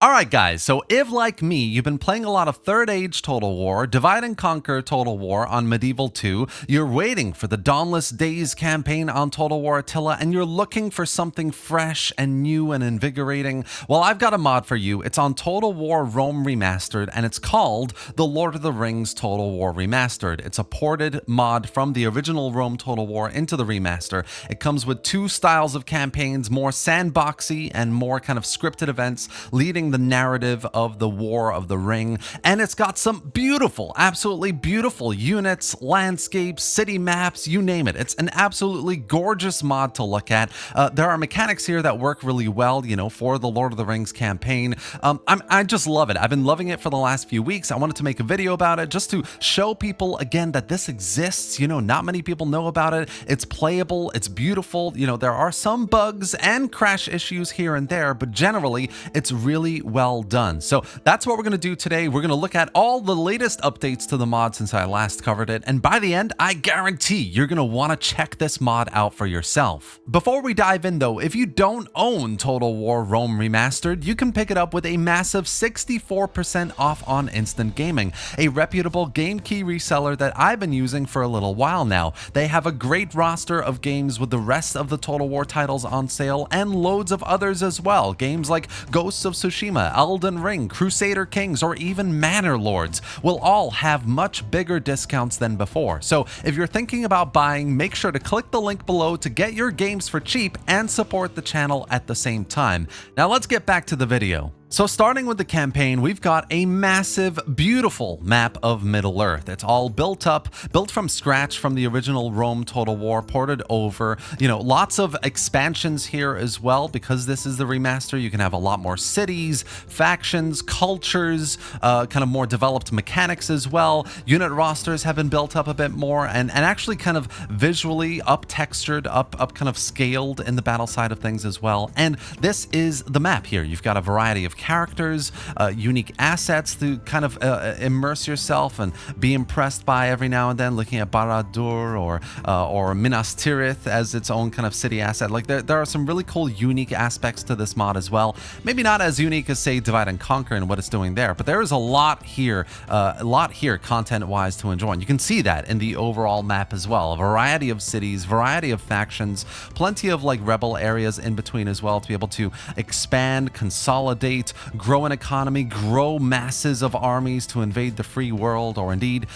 Alright guys, so if like me, you've been playing a lot of Third Age Total War, Divide and Conquer Total War on Medieval 2, you're waiting for the Dawnless Days campaign on Total War Attila, and you're looking for something fresh and new and invigorating, well I've got a mod for you. It's on Total War Rome Remastered, and it's called the Lord of the Rings Total War Remastered. It's a ported mod from the original Rome Total War into the remaster. It comes with two styles of campaigns, more sandboxy and more kind of scripted events, leading the narrative of the War of the Ring, and it's got some beautiful, absolutely beautiful units, landscapes, city maps, you name it. It's an absolutely gorgeous mod to look at. There are mechanics here that work really well, you know, for the Lord of the Rings campaign. I just love it. I've been loving it for the last few weeks. I wanted to make a video about it just to show people again that this exists. You know, not many people know about it. It's playable, it's beautiful. You know, there are some bugs and crash issues here and there, but generally it's really well done. So that's what we're going to do today. We're going to look at all the latest updates to the mod since I last covered it, and by the end I guarantee you're going to want to check this mod out for yourself. Before we dive in though, if you don't own Total War Rome Remastered, you can pick it up with a massive 64% off on Instant Gaming, a reputable game key reseller that I've been using for a little while now. They have a great roster of games with the rest of the Total War titles on sale and loads of others as well. Games like Ghosts of Tsushima, Elden Ring, Crusader Kings, or even Manor Lords will all have much bigger discounts than before. So if you're thinking about buying, make sure to click the link below to get your games for cheap and support the channel at the same time. Now let's get back to the video. So starting with the campaign, we've got a massive, beautiful map of Middle-earth. It's all built from scratch from the original Rome Total War, ported over. You know, lots of expansions here as well. Because this is the remaster, you can have a lot more cities, factions, cultures, kind of more developed mechanics as well. Unit rosters have been built up a bit more and actually kind of visually up-textured, up kind of scaled in the battle side of things as well. And this is the map here. You've got a variety of characters, unique assets to kind of immerse yourself and be impressed by every now and then, looking at Barad-dûr or Minas Tirith as its own kind of city asset. Like there are some really cool unique aspects to this mod as well. Maybe not as unique as say Divide and Conquer and what it's doing there, but there is a lot here content-wise to enjoy. And you can see that in the overall map as well. A variety of cities, variety of factions, plenty of like rebel areas in between as well to be able to expand, consolidate, grow an economy, grow masses of armies to invade the free world, or indeed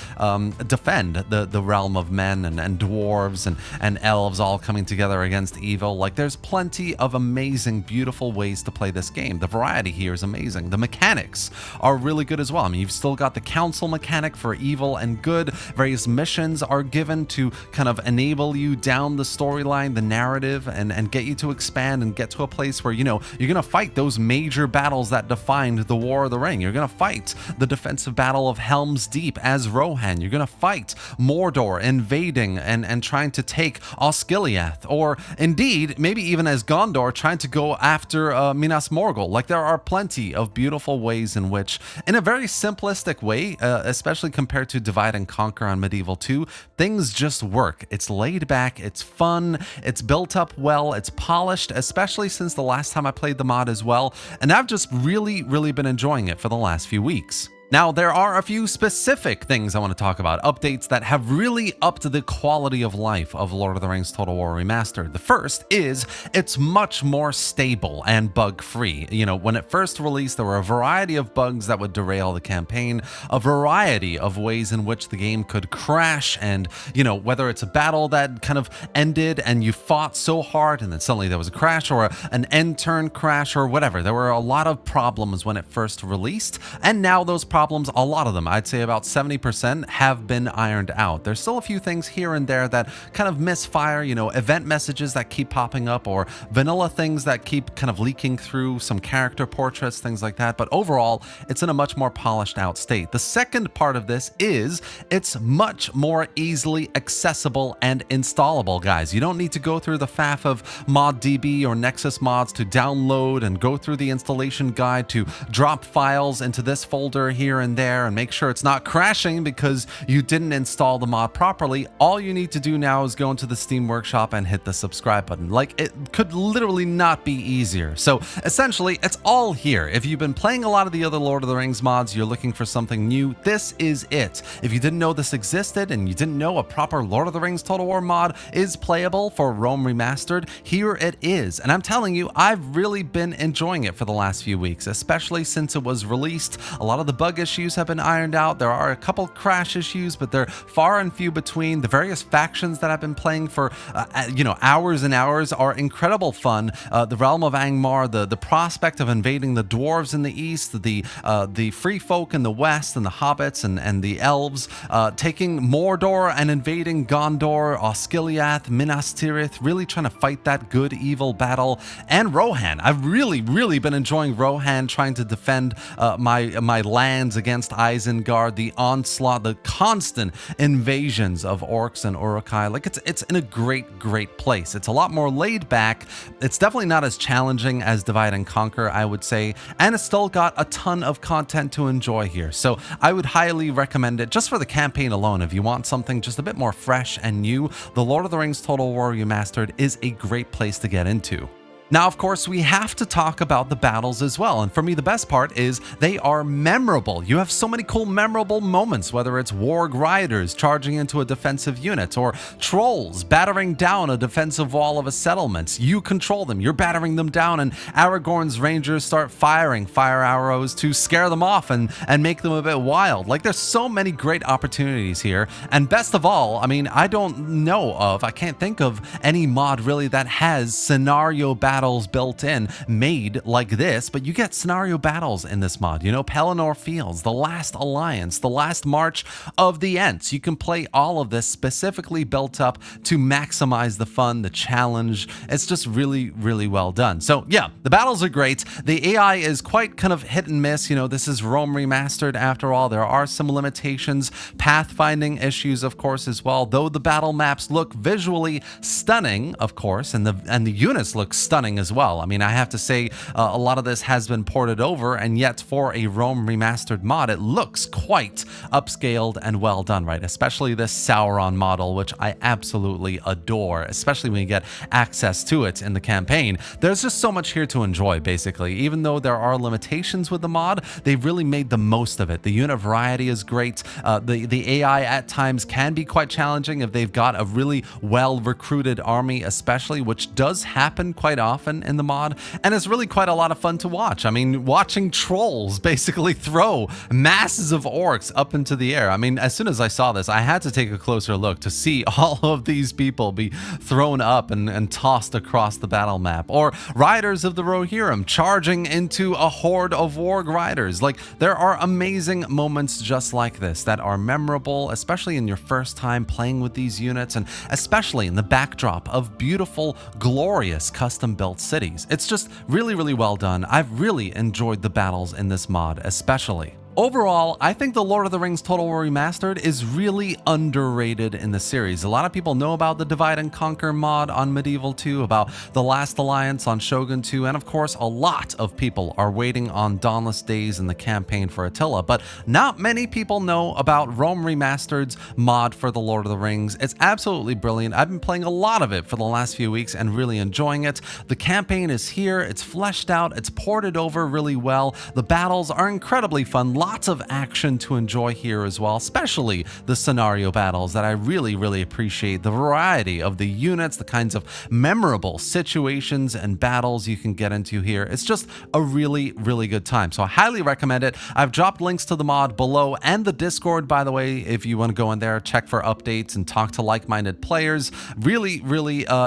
defend the realm of men and dwarves and elves all coming together against evil. Like there's plenty of amazing, beautiful ways to play this game. The variety here is amazing. The mechanics are really good as well. I mean, you've still got the council mechanic for evil and good. Various missions are given to kind of enable you down the storyline, the narrative, and get you to expand and get to a place where, you know, you're gonna fight those major battles that defined the War of the Ring. You're gonna fight the defensive battle of Helm's Deep as Rohan. You're gonna fight Mordor invading and trying to take Osgiliath, or indeed maybe even as Gondor trying to go after Minas Morgul. Like there are plenty of beautiful ways in which, in a very simplistic way, especially compared to Divide and Conquer on Medieval 2, things just work. It's laid back, it's fun, it's built up well, it's polished, especially since the last time I played the mod as well, and I've just really been enjoying it for the last few weeks. Now, there are a few specific things I want to talk about, updates that have really upped the quality of life of Lord of the Rings Total War Remastered. The first is it's much more stable and bug-free. You know, when it first released, there were a variety of bugs that would derail the campaign, a variety of ways in which the game could crash, and, you know, whether it's a battle that kind of ended and you fought so hard and then suddenly there was a crash, or an end turn crash, or whatever. There were a lot of problems when it first released, and now those problems, a lot of them, I'd say about 70%, have been ironed out. There's still a few things here and there that kind of misfire, you know, event messages that keep popping up, or vanilla things that keep kind of leaking through, some character portraits, things like that. But overall, it's in a much more polished out state. The second part of this is it's much more easily accessible and installable, guys. You don't need to go through the faff of ModDB or Nexus mods to download and go through the installation guide to drop files into this folder here here and there and make sure it's not crashing because you didn't install the mod properly, all you need to do now is go into the Steam Workshop and hit the subscribe button. Like, it could literally not be easier. So essentially, it's all here. If you've been playing a lot of the other Lord of the Rings mods, you're looking for something new, this is it. If you didn't know this existed and you didn't know a proper Lord of the Rings Total War mod is playable for Rome Remastered, here it is. And I'm telling you, I've really been enjoying it for the last few weeks, especially since it was released. A lot of the bug issues have been ironed out. There are a couple crash issues, but they're far and few between. The various factions that I've been playing for hours and hours are incredible fun. The Realm of Angmar, the prospect of invading the dwarves in the east, the free folk in the west, and the hobbits and the elves, taking Mordor and invading Gondor, Osgiliath, Minas Tirith, really trying to fight that good-evil battle, and Rohan. I've really been enjoying Rohan, trying to defend my lands against Isengard, the onslaught, the constant invasions of orcs and Uruk-hai. Like, it's in a great place. It's a lot more laid back. It's definitely not as challenging as Divide and Conquer, I would say, and it's still got a ton of content to enjoy here. So I would highly recommend it just for the campaign alone. If you want something just a bit more fresh and new, the Lord of the Rings Total War Remastered is a great place to get into. Now, of course, we have to talk about the battles as well, and for me, the best part is they are memorable. You have so many cool, memorable moments, whether it's warg riders charging into a defensive unit, or trolls battering down a defensive wall of a settlement. You control them, you're battering them down, and Aragorn's rangers start firing fire arrows to scare them off and make them a bit wild. Like, there's so many great opportunities here, and best of all, I mean, I can't think of any mod really that has scenario battles built in, made like this, but you get scenario battles in this mod. You know, Pelennor Fields, the Last Alliance, the Last March of the Ents. You can play all of this specifically built up to maximize the fun, the challenge. It's just really well done. So yeah, the battles are great. The AI is quite kind of hit and miss. You know, this is Rome Remastered after all. There are some limitations, pathfinding issues, of course, as well, though the battle maps look visually stunning, of course, and the units look stunning as well. I mean, I have to say, a lot of this has been ported over, and yet for a Rome Remastered mod, it looks quite upscaled and well done, right? Especially this Sauron model, which I absolutely adore, especially when you get access to it in the campaign. There's just so much here to enjoy, basically. Even though there are limitations with the mod, they've really made the most of it. The unit variety is great. The AI at times can be quite challenging if they've got a really well-recruited army, especially, which does happen quite often in the mod, and it's really quite a lot of fun to watch. I mean, watching trolls basically throw masses of orcs up into the air. I mean, as soon as I saw this, I had to take a closer look to see all of these people be thrown up and tossed across the battle map, or riders of the Rohirrim charging into a horde of warg riders. Like, there are amazing moments just like this that are memorable, especially in your first time playing with these units, and especially in the backdrop of beautiful, glorious custom-built cities. It's just really well done. I've really enjoyed the battles in this mod, especially. Overall, I think the Lord of the Rings Total War Remastered is really underrated in the series. A lot of people know about the Divide and Conquer mod on Medieval 2, about the Last Alliance on Shogun 2, and of course, a lot of people are waiting on Dawnless Days and the campaign for Attila, but not many people know about Rome Remastered's mod for the Lord of the Rings. It's absolutely brilliant. I've been playing a lot of it for the last few weeks and really enjoying it. The campaign is here, it's fleshed out, it's ported over really well. The battles are incredibly fun. Lots of action to enjoy here as well, especially the scenario battles that I really appreciate. The variety of the units, the kinds of memorable situations and battles you can get into here. It's just a really good time. So I highly recommend it. I've dropped links to the mod below and the Discord, by the way, if you want to go in there, check for updates and talk to like-minded players. Really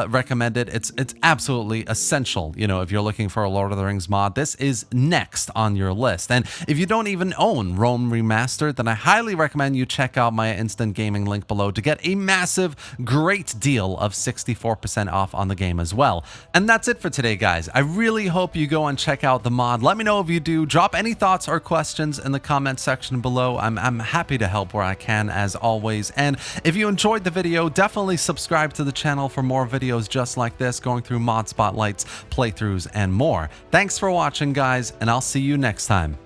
recommend it. It's absolutely essential. You know, if you're looking for a Lord of the Rings mod, this is next on your list. And if you don't even own Rome Remastered, then I highly recommend you check out my instant gaming link below to get a massive, great deal of 64% off on the game as well. And that's it for today, guys. I really hope you go and check out the mod. Let me know if you do. Drop any thoughts or questions in the comment section below. I'm happy to help where I can, as always. And if you enjoyed the video, definitely subscribe to the channel for more videos just like this, going through mod spotlights, playthroughs, and more. Thanks for watching, guys, and I'll see you next time.